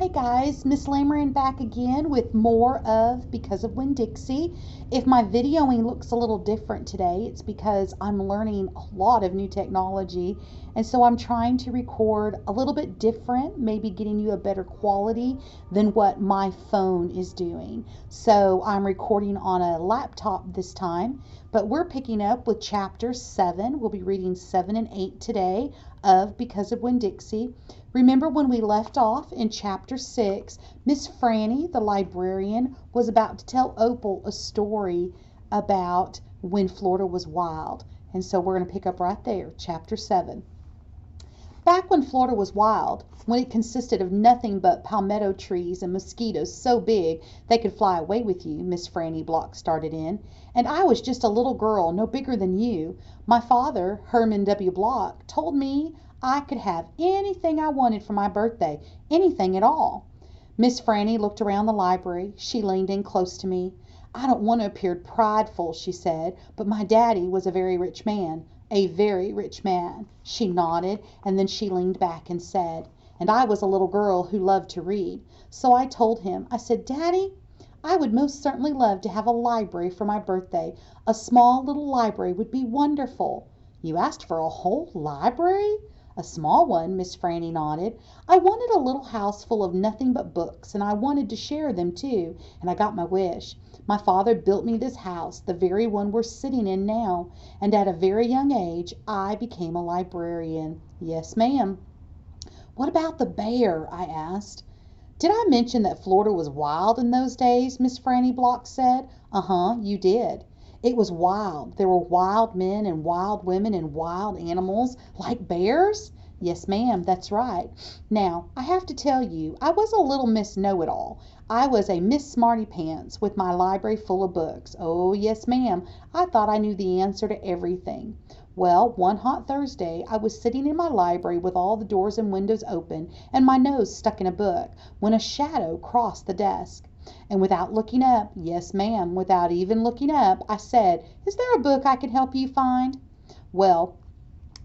Hey guys, Miss Lamoran back again with more of Because of Winn-Dixie. If my videoing looks a little different today, it's because I'm learning a lot of new technology, and so I'm trying to record a little bit different, maybe getting you a better quality than what my phone is doing. So I'm recording on a laptop this time, but we're picking up with chapter 7. We'll be reading 7 and 8 today of Because of Winn-Dixie. Remember when we left off in chapter 6, Miss Franny, the librarian, was about to tell Opal a story about when Florida was wild. And so we're going to pick up right there, chapter 7. Back when Florida was wild, when it consisted of nothing but palmetto trees and mosquitoes so big they could fly away with you, Miss Franny Block started in, and I was just a little girl no bigger than you, my father, Herman W. Block, told me I could have anything I wanted for my birthday, anything at all. Miss Franny looked around the library. She leaned in close to me. I don't want to appear prideful, she said, but my daddy was a very rich man. A very rich man. She nodded, and then she leaned back and said, and I was a little girl who loved to read. So I told him, I said, Daddy, I would most certainly love to have a library for my birthday. A small little library would be wonderful. You asked for a whole library? A small one, Miss Franny nodded. I wanted a little house full of nothing but books, and I wanted to share them too, and I got my wish. My father built me this house, the very one we're sitting in now, and at a very young age I became a librarian. Yes, ma'am. What about the bear? I asked. Did I mention that Florida was wild in those days? Miss Franny Block said. Uh-huh, you did. It was wild. There were wild men and wild women and wild animals, like bears? Yes, ma'am, that's right. Now, I have to tell you, I was a little Miss Know-it-all. I was a Miss Smarty Pants with my library full of books. Oh, yes, ma'am, I thought I knew the answer to everything. Well, one hot Thursday, I was sitting in my library with all the doors and windows open and my nose stuck in a book, when a shadow crossed the desk. And without looking up, yes, ma'am, without even looking up, I said, Is there a book I can help you find? Well,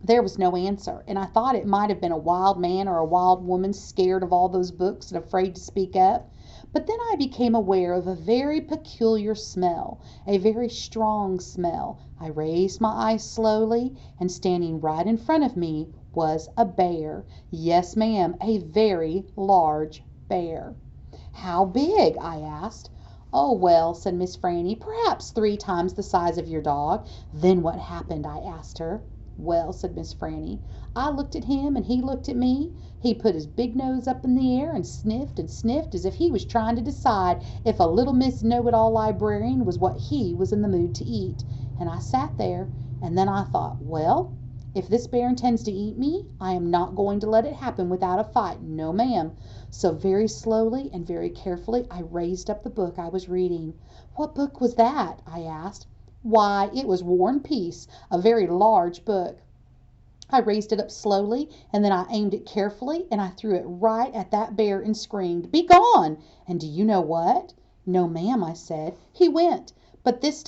there was no answer, and I thought it might have been a wild man or a wild woman scared of all those books and afraid to speak up. But then I became aware of a very peculiar smell, a very strong smell. I raised my eyes slowly, and standing right in front of me was a bear. Yes, ma'am, a very large bear. How big? I asked. Oh, well, said Miss Franny, perhaps 3 times the size of your dog. Then what happened? I asked her. Well, said Miss Franny, I looked at him and he looked at me. He put his big nose up in the air and sniffed as if he was trying to decide if a little Miss Know-it-all librarian was what he was in the mood to eat. And I sat there, and then I thought, well, if this bear intends to eat me, I am not going to let it happen without a fight. No, ma'am. So very slowly and very carefully I raised up the book I was reading. What book was that? I asked. Why, it was War and Peace, a very large book. I raised it up slowly, and then I aimed it carefully, and I threw it right at that bear and screamed, Be gone! And do you know what? No, ma'am, I said. He went. But this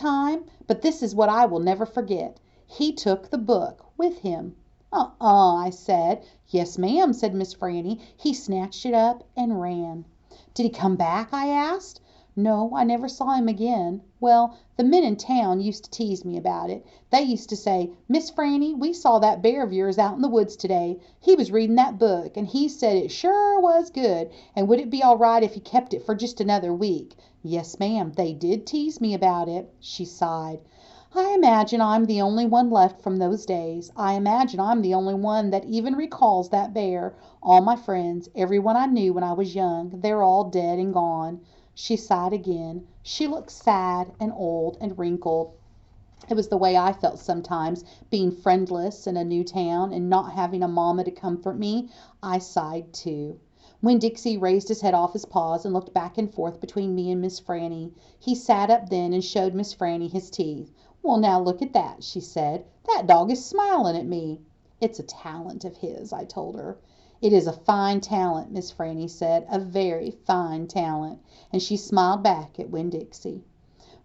is what I will never forget. He took the book with him. I said. Yes, ma'am, said Miss Franny. He snatched it up and ran. Did he come back? I asked. No, I never saw him again. Well, the men in town used to tease me about it. They used to say, Miss Franny, we saw that bear of yours out in the woods today. He was reading that book, and he said it sure was good, and would it be all right if he kept it for just another week? Yes, ma'am, they did tease me about it. She sighed. I imagine I'm the only one left from those days. I imagine I'm the only one that even recalls that bear. All my friends, everyone I knew when I was young, they're all dead and gone. She sighed again. She looked sad and old and wrinkled. It was the way I felt sometimes, being friendless in a new town and not having a mamma to comfort me. I sighed too. Winn-Dixie raised his head off his paws and looked back and forth between me and Miss Franny. He sat up then and showed Miss Franny his teeth. Well, now look at that, she said. That dog is smiling at me. It's a talent of his, I told her. It is a fine talent, Miss Franny said, a very fine talent, and she smiled back at Winn-Dixie.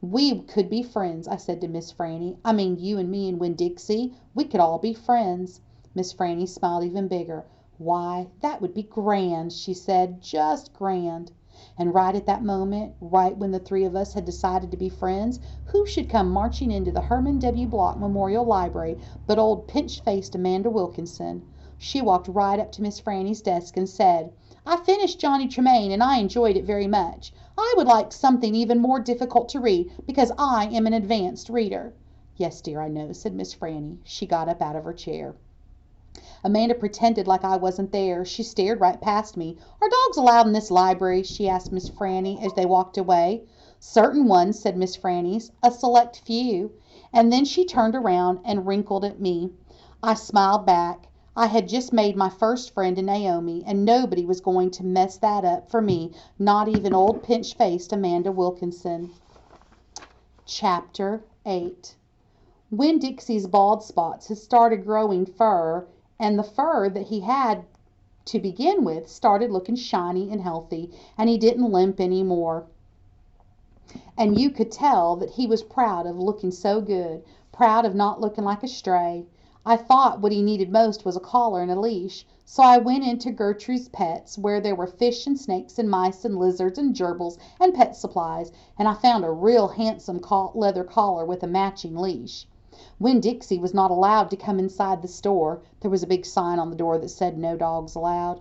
We could be friends, I said to Miss Franny. I mean, you and me and Winn-Dixie, we could all be friends. Miss Franny smiled even bigger. "Why, that would be grand," she said, "just grand." And right at that moment, right when the three of us had decided to be friends, who should come marching into the Herman W. Block Memorial Library but old pinch-faced Amanda Wilkinson. She walked right up to Miss Franny's desk and said, "I finished Johnny Tremain and I enjoyed it very much. I would like something even more difficult to read because I am an advanced reader." "Yes, dear, I know," said Miss Franny. She got up out of her chair. Amanda pretended like I wasn't there. She stared right past me. "Are dogs allowed in this library?" she asked Miss Franny as they walked away. "Certain ones," said Miss Franny, "a select few." And then she turned around and wrinkled at me. I smiled back. I had just made my first friend in Naomi, and nobody was going to mess that up for me, not even old pinch-faced Amanda Wilkinson. Chapter 8. Winn-Dixie's bald spots had started growing fur, and the fur that he had to begin with started looking shiny and healthy, and he didn't limp any more. And you could tell that he was proud of looking so good, proud of not looking like a stray. I thought what he needed most was a collar and a leash, so I went into Gertrude's Pets, where there were fish and snakes and mice and lizards and gerbils and pet supplies, and I found a real handsome leather collar with a matching leash. Winn-Dixie was not allowed to come inside the store. There was a big sign on the door that said "No dogs allowed."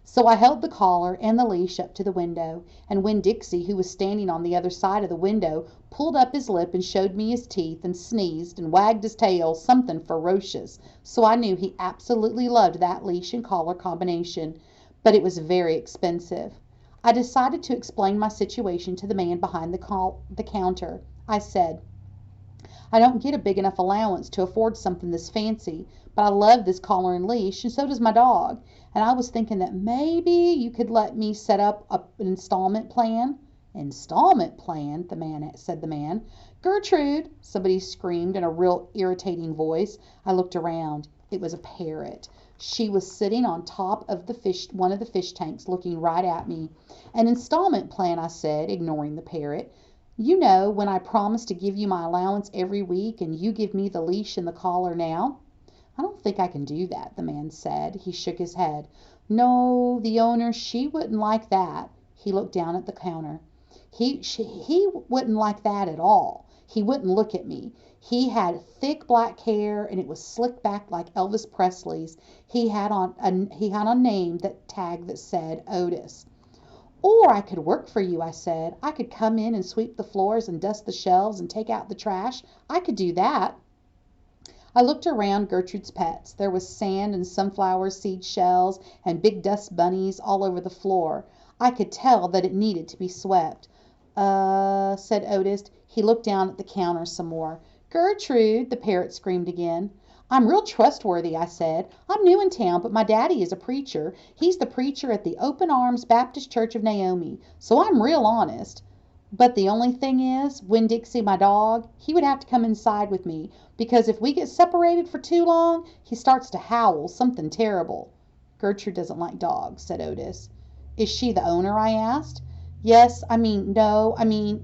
So I held the collar and the leash up to the window, and Winn-Dixie, who was standing on the other side of the window, pulled up his lip and showed me his teeth and sneezed and wagged his tail something ferocious, so I knew he absolutely loved that leash and collar combination. But it was very expensive. I decided to explain my situation to the man behind the counter. I said, "I don't get a big enough allowance to afford something this fancy, but I love this collar and leash, and so does my dog, and I was thinking that maybe you could let me set up an installment plan." "Installment plan?" said the man. "Gertrude!" somebody screamed in a real irritating voice. I looked around. It was a parrot. She was sitting on top of one of the fish tanks looking right at me. "An installment plan," I said, ignoring the parrot. "You know, when I promise to give you my allowance every week and you give me the leash and the collar now." "I don't think I can do that," the man said. He shook his head. "No, the owner, she wouldn't like that." He looked down at the counter. He wouldn't like that at all. He wouldn't look at me. He had thick black hair and it was slicked back like Elvis Presley's. He had on a name tag that said Otis. "Or I could work for you," I said. "I could come in and sweep the floors and dust the shelves and take out the trash. I could do that." I looked around Gertrude's Pets. There was sand and sunflower seed shells and big dust bunnies all over the floor. I could tell that it needed to be swept. Said Otis. He looked down at the counter some more. "Gertrude!" the parrot screamed again. "I'm real trustworthy," I said. "I'm new in town, but my daddy is a preacher. He's the preacher at the Open Arms Baptist Church of Naomi, so I'm real honest. But the only thing is, Winn-Dixie, my dog, he would have to come inside with me, because if we get separated for too long, he starts to howl something terrible." "Gertrude doesn't like dogs," said Otis. "Is she the owner?" I asked. No,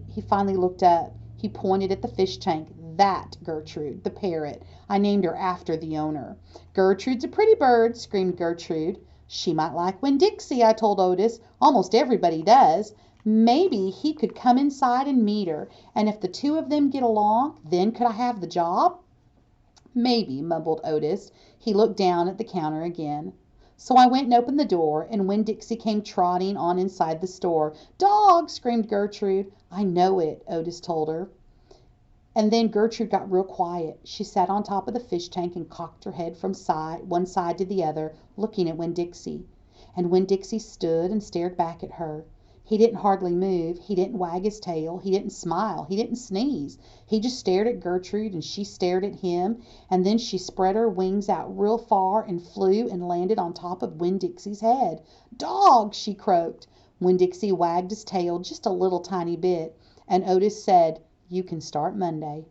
he finally looked up. He pointed at the fish tank. "That Gertrude, the parrot. I named her after the owner." "Gertrude's a pretty bird," screamed Gertrude. "She might like Winn-Dixie," I told Otis. "Almost everybody does. Maybe he could come inside and meet her, and if the two of them get along, then could I have the job?" "Maybe," mumbled Otis. He looked down at the counter again. So I went and opened the door, and Winn-Dixie came trotting on inside the store. "Dog!" screamed Gertrude. "I know it," Otis told her. And then Gertrude got real quiet. She sat on top of the fish tank and cocked her head from one side to the other, looking at Winn-Dixie. And Winn-Dixie stood and stared back at her. He didn't hardly move. He didn't wag his tail. He didn't smile. He didn't sneeze. He just stared at Gertrude, and she stared at him, and then she spread her wings out real far and flew and landed on top of Winn-Dixie's head. "Dog!" she croaked. Winn-Dixie wagged his tail just a little tiny bit, and Otis said, "You can start Monday."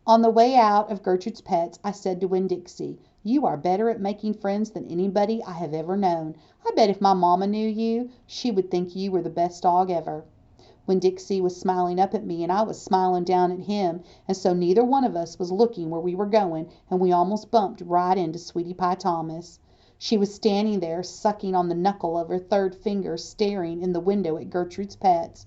On the way out of Gertrude's Pets, I said to Winn-Dixie, "You are better at making friends than anybody I have ever known. I bet if my mamma knew you, she would think you were the best dog ever." Winn-Dixie was smiling up at me, and I was smiling down at him, and so neither one of us was looking where we were going, and we almost bumped right into Sweetie Pie Thomas. She was standing there, sucking on the knuckle of her third finger, staring in the window at Gertrude's pets.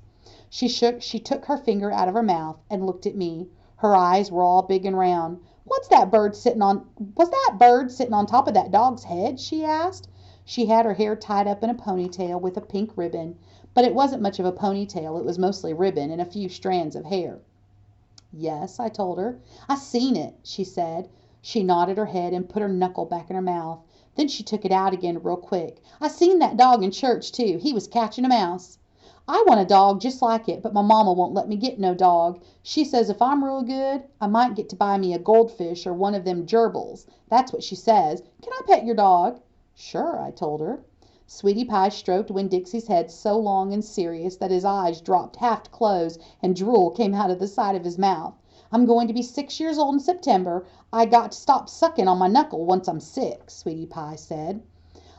She took her finger out of her mouth and looked at me. Her eyes were all big and round. Was that bird sitting on top of that dog's head?" she asked. She had her hair tied up in a ponytail with a pink ribbon, but it wasn't much of a ponytail. It was mostly ribbon and a few strands of hair. "Yes," I told her. "I seen it," she said. She nodded her head and put her knuckle back in her mouth. Then she took it out again real quick. "I seen that dog in church, too. He was catching a mouse. I want a dog just like it, but my mama won't let me get no dog. She says if I'm real good, I might get to buy me a goldfish or one of them gerbils. That's what she says. Can I pet your dog?" "Sure," I told her. Sweetie Pie stroked Winn-Dixie's head so long and serious that his eyes dropped half closed and drool came out of the side of his mouth. "I'm going to be 6 years old in September. I got to stop sucking on my knuckle once I'm 6, Sweetie Pie said.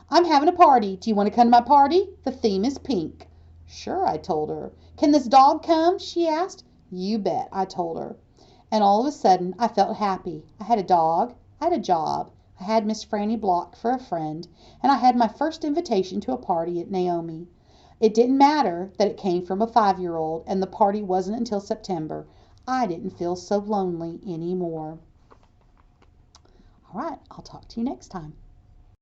"I'm having a party. Do you want to come to my party? The theme is pink." "Sure," I told her. "Can this dog come?" she asked. "You bet," I told her. And all of a sudden I felt happy. I had a dog. I had a job. I had Miss Franny Block for a friend, and I had my first invitation to a party at Naomi. It didn't matter that it came from a 5-year-old, and the party wasn't until September. I didn't feel so lonely anymore. All right, I'll talk to you next time.